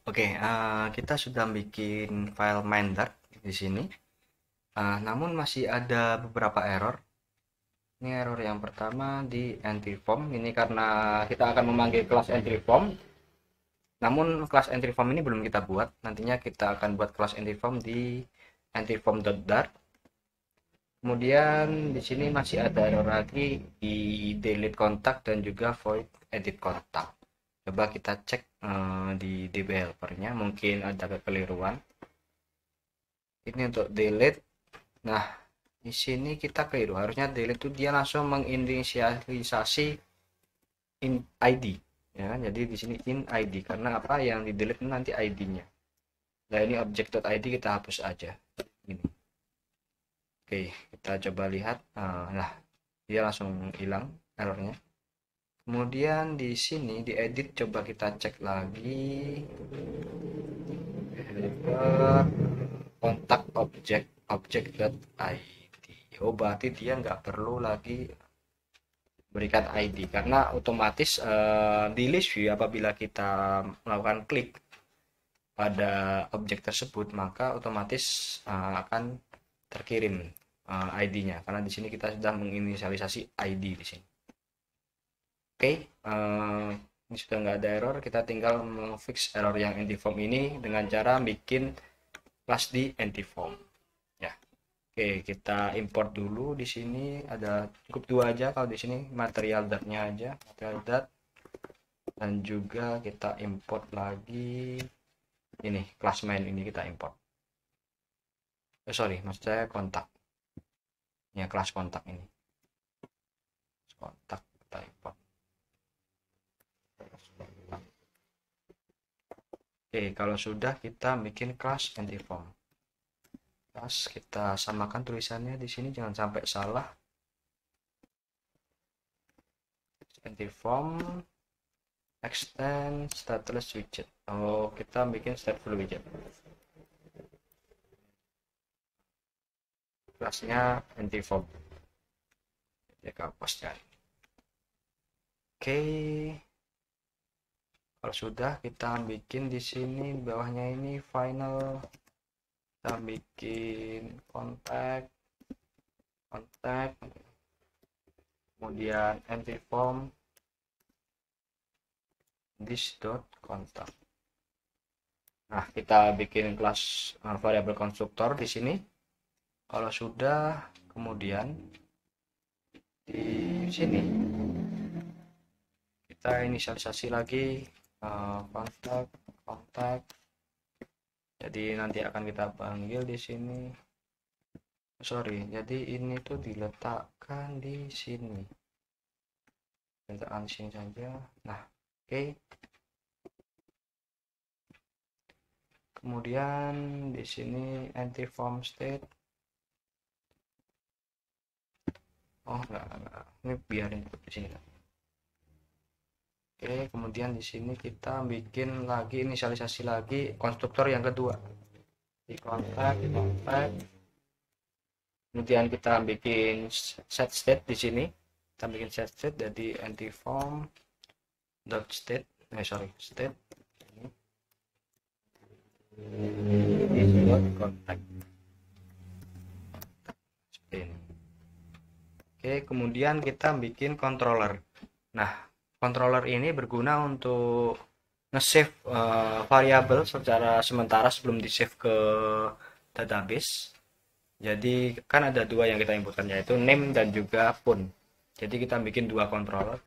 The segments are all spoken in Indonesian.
Oke, kita sudah bikin file main.dart di sini. Namun masih ada beberapa error. Ini error yang pertama di entry form. Ini karena kita akan memanggil kelas entry form. Namun kelas entry form ini belum kita buat. Nantinya kita akan buat kelas entry form di entry form.dart. Kemudian di sini masih ada error lagi di delete kontak dan juga void edit kontak. Coba kita cek di DB helpernya, mungkin ada kekeliruan. Ini untuk delete. Nah, di sini kita keliru. Harusnya delete itu dia langsung menginisialisasi in ID, ya kan? Jadi di sini in ID karena apa yang di delete nanti ID-nya. Nah, ini object.id kita hapus aja. Ini. Oke, kita coba lihat. Nah, dia langsung hilang errornya. Kemudian di sini di edit coba kita cek lagi. Editor kontak object.id. Oh, berarti dia nggak perlu lagi berikan ID karena otomatis di list view apabila kita melakukan klik pada objek tersebut maka otomatis akan terkirim ID-nya karena di sini kita sudah menginisialisasi ID di sini. Oke, ini sudah nggak ada error, kita tinggal memfix error yang empty form ini dengan cara bikin kelas di empty form. Ya, oke kita import dulu di sini ada cukup dua aja kalau di sini material datnya aja material dat dan juga kita import lagi ini kelas main ini kita import. Sorry, maksud saya kontak. Ya kelas kontak ini kontak kita import. Oke, kalau sudah kita bikin kelas empty form. Kelas kita samakan tulisannya di sini jangan sampai salah. Empty form extend stateless widget. Oh, kita bikin stateful widget. Kelasnya empty form. Ya kapasnya. Oke. Kalau sudah kita bikin di sini bawahnya ini final, kita bikin kontak, kemudian empty form this.contact. Nah, kita bikin kelas variabel konstruktor di sini. Kalau sudah, kemudian di sini kita inisialisasi lagi kontak. Jadi nanti akan kita panggil di sini. Sorry, jadi ini tuh diletakkan di sini. Letakkan di sini saja. Nah, oke. Kemudian di sini empty form state. Oh, enggak. Ini biarin di sini. Oke, kemudian di sini kita bikin lagi inisialisasi lagi konstruktor yang kedua. Di kontak. Kemudian kita bikin set state di sini. Kita bikin set state jadi empty form dot state. State. This dot contact. Oke, kemudian kita bikin controller. Nah, controller ini berguna untuk nge-save variabel secara sementara sebelum di-save ke database. Jadi kan ada dua yang kita inputkan yaitu name dan juga phone. Jadi kita bikin dua controller.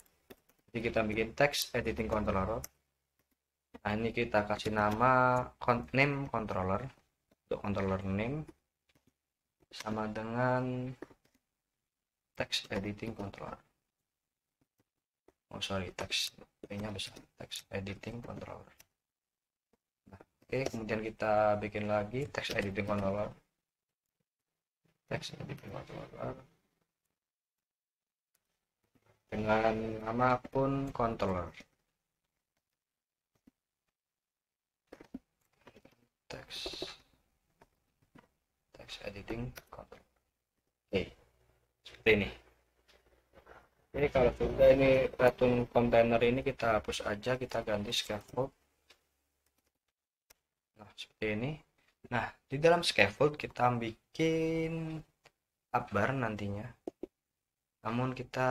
Jadi kita bikin text editing controller. Nah, ini kita kasih nama name controller. Untuk controller name sama dengan text editing controller. Oh sorry, text-nya besar. Text editing controller. Nah, oke, kemudian kita bikin lagi text editing controller. Text editing controller dengan nama pun controller. Text editing controller. Oke, seperti ini. Jadi kalau sudah ini racun kontainer ini kita hapus aja, kita ganti scaffold seperti ini. Nah, di dalam scaffold kita bikin upbar nantinya. Namun kita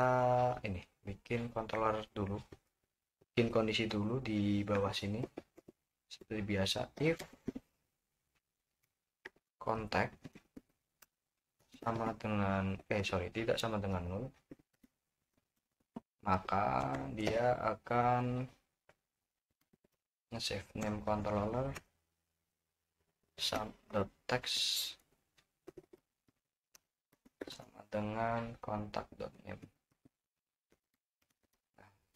ini bikin controller dulu, bikin kondisi dulu di bawah sini seperti biasa. If contact sama dengan tidak sama dengan 0, maka dia akan nge-save name controller sum.text sama dengan contact.name.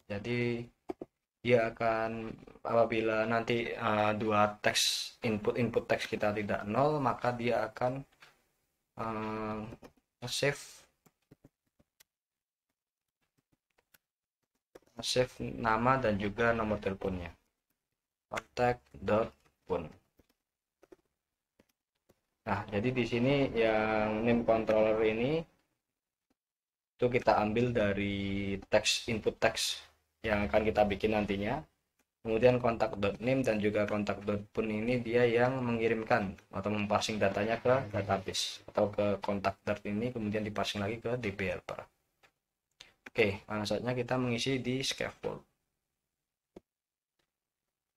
Jadi dia akan, apabila nanti dua teks input teks kita tidak 0, maka dia akan save nama dan juga nomor teleponnya, contact.phone. Nah, jadi di sini yang name controller ini itu kita ambil dari teks input teks yang akan kita bikin nantinya. Kemudian contact.name dan juga contact.phone ini dia yang mengirimkan atau memparsing datanya ke database atau ke contact dart ini, kemudian diparsing lagi ke DB helper. Oke, langsung saja kita mengisi di scaffold.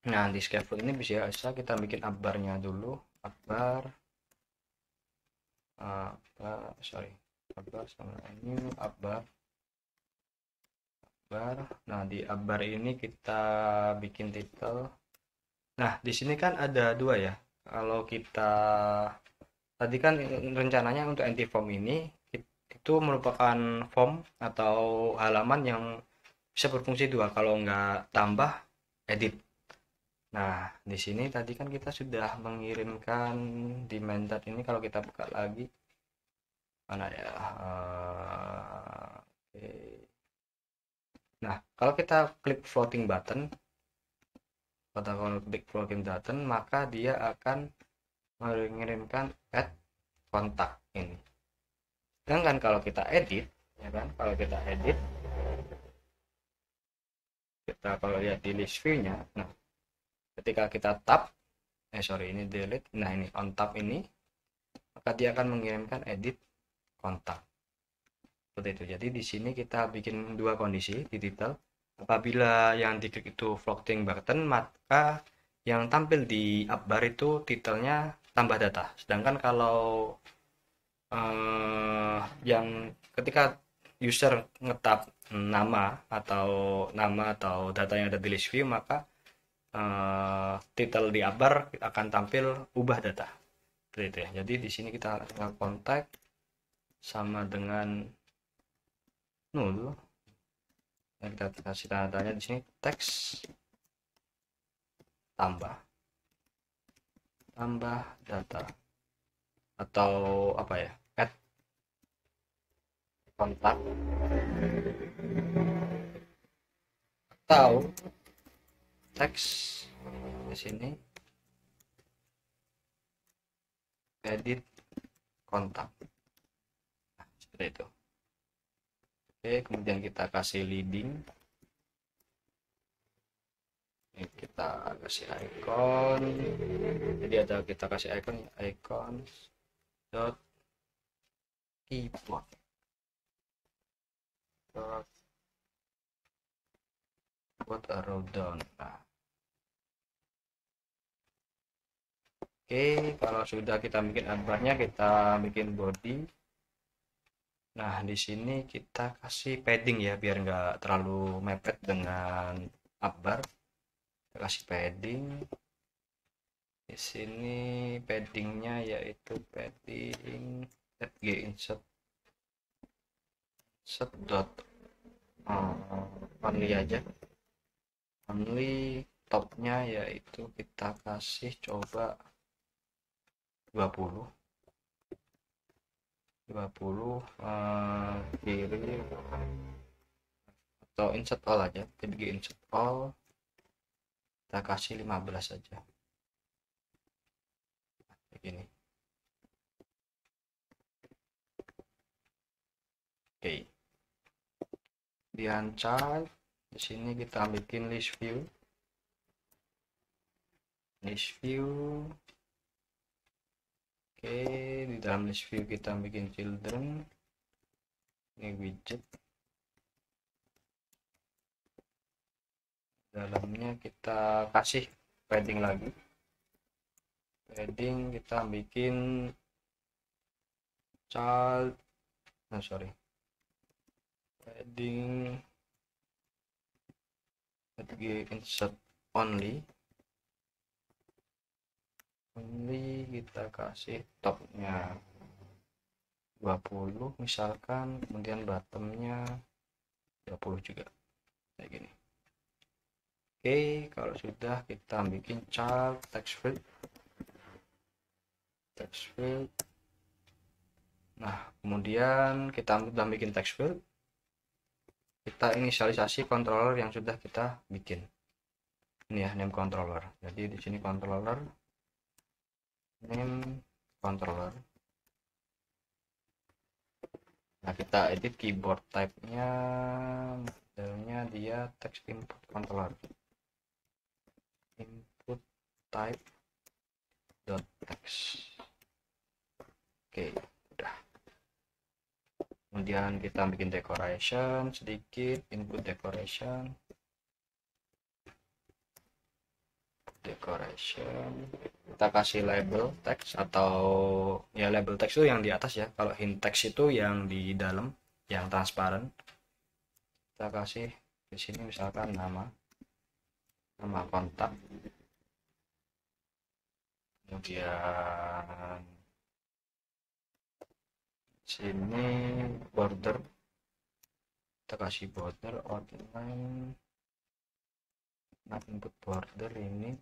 Nah, di scaffold ini bisa kita bikin upbar-nya dulu, upbar sama ini upbar. Nah, di upbar ini kita bikin title. Nah, di sini kan ada dua ya. Kalau kita tadi kan rencananya untuk anti form ini itu merupakan form atau halaman yang bisa berfungsi dua, kalau nggak tambah edit. Nah, di sini tadi kan kita sudah mengirimkan di main dart ini. Kalau kita buka lagi, mana ya? Oke. Nah, kalau kita klik floating button, maka dia akan mengirimkan add kontak ini. Sedangkan kalau kita edit, ya kan? Kalau kita edit, kita kalau lihat di list view-nya, nah, ketika kita tab, ini delete, nah ini on tab ini, maka dia akan mengirimkan edit kontak. Seperti itu. Jadi di sini kita bikin dua kondisi di title. Apabila yang diklik itu floating button, maka yang tampil di upbar itu titelnya tambah data. Sedangkan kalau yang ketika user ngetap nama atau data yang ada di list view, maka title di upbar akan tampil ubah data. Seperti itu ya. Jadi di sini kita kontak sama dengan 0. Dan kita kasih tanda-tanya di sini teks tambah data atau apa ya, add kontak atau teks di sini edit kontak. Nah, seperti itu. Oke, kemudian kita kasih leading. Ini kita kasih icon. Jadi kita kasih icon dot keyboard dot arrow down. Nah, oke, kalau sudah kita bikin upbarnya, kita bikin body. Nah, di sini kita kasih padding ya, biar nggak terlalu mepet dengan upbar. Kita kasih padding. Di sini paddingnya yaitu padding insert dot only aja. Only topnya yaitu kita kasih coba 20 kiri atau insert all aja, PBG insert all kita kasih 15 saja begini. Oke, di chart di sini kita bikin list view. list view. Oke, di dalam list view kita bikin children. Ini widget. Dalamnya kita kasih padding lagi. Padding kita bikin child. Padding insert only kita kasih topnya 20 misalkan, kemudian bottomnya 20 juga kayak gini. Oke, kalau sudah kita bikin child text field. Nah, kemudian kita sudah bikin text field, kita inisialisasi controller yang sudah kita bikin. Ini ya, name controller. Jadi di sini controller, name controller. Nah, kita edit keyboard type-nya, modelnya dia text input controller. Input type dot text. Oke, udah. Kemudian kita bikin decoration sedikit, input decoration. Kita kasih label text atau ya label text itu yang di atas ya. Kalau hint text itu yang di dalam, yang transparan. Kita kasih di sini misalkan nama kontak. Kemudian sini border, kita kasih border outline. Nah, input border ini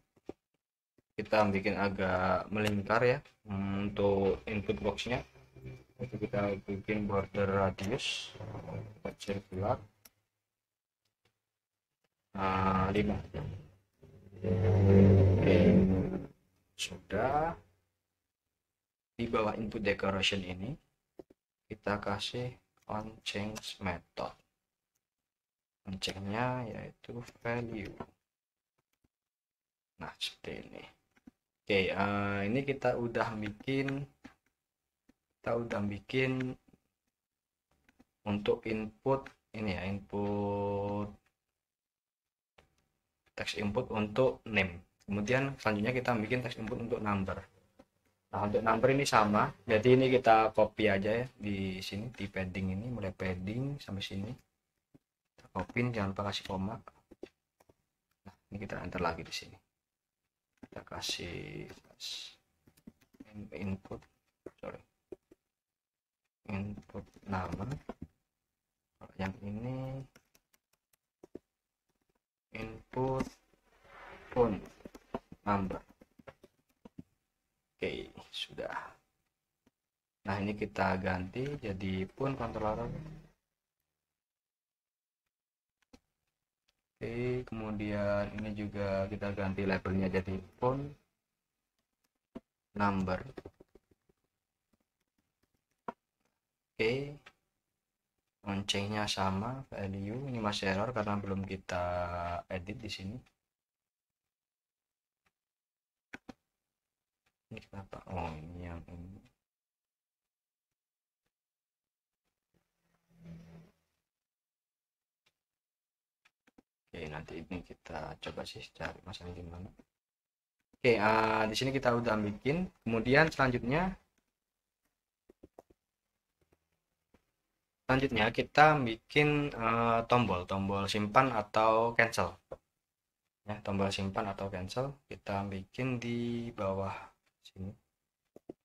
kita bikin agak melingkar ya untuk input boxnya. Itu kita bikin border radius circular 5. Oke, sudah. Di bawah input decoration ini kita kasih on change method. On change-nya yaitu value. Nah, seperti ini. Oke, ini kita udah bikin untuk input ini ya, input text input untuk name. Kemudian selanjutnya kita bikin text input untuk number. Nah, untuk number ini sama. Jadi ini kita copy aja ya di sini, di padding ini, mulai padding sampai sini. Kita copy, jangan lupa kasih koma. Nah, ini kita enter lagi di sini. Kita kasih input nama. Kalau yang ini input phone number. Oke, sudah. Nah, ini kita ganti jadi phone controller. Oke, kemudian ini juga kita ganti labelnya jadi phone number. Oke, loncengnya sama, value. Ini masih error karena belum kita edit di sini. Ini kenapa? Oh, ini yang ini. Oke, nanti ini kita coba sih cari masalah di mana. Oke, di sini kita udah bikin. Kemudian selanjutnya kita bikin tombol simpan atau cancel. Ya, tombol simpan atau cancel kita bikin di bawah sini.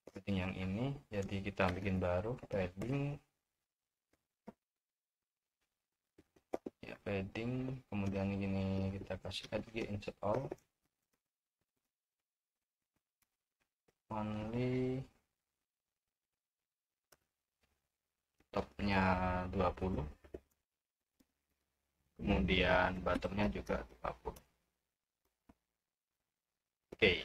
Seperti yang ini. Jadi kita bikin baru padding. Ya, padding, kemudian ini kita kasih add insert all only, topnya 20, kemudian bottomnya juga 20. Oke,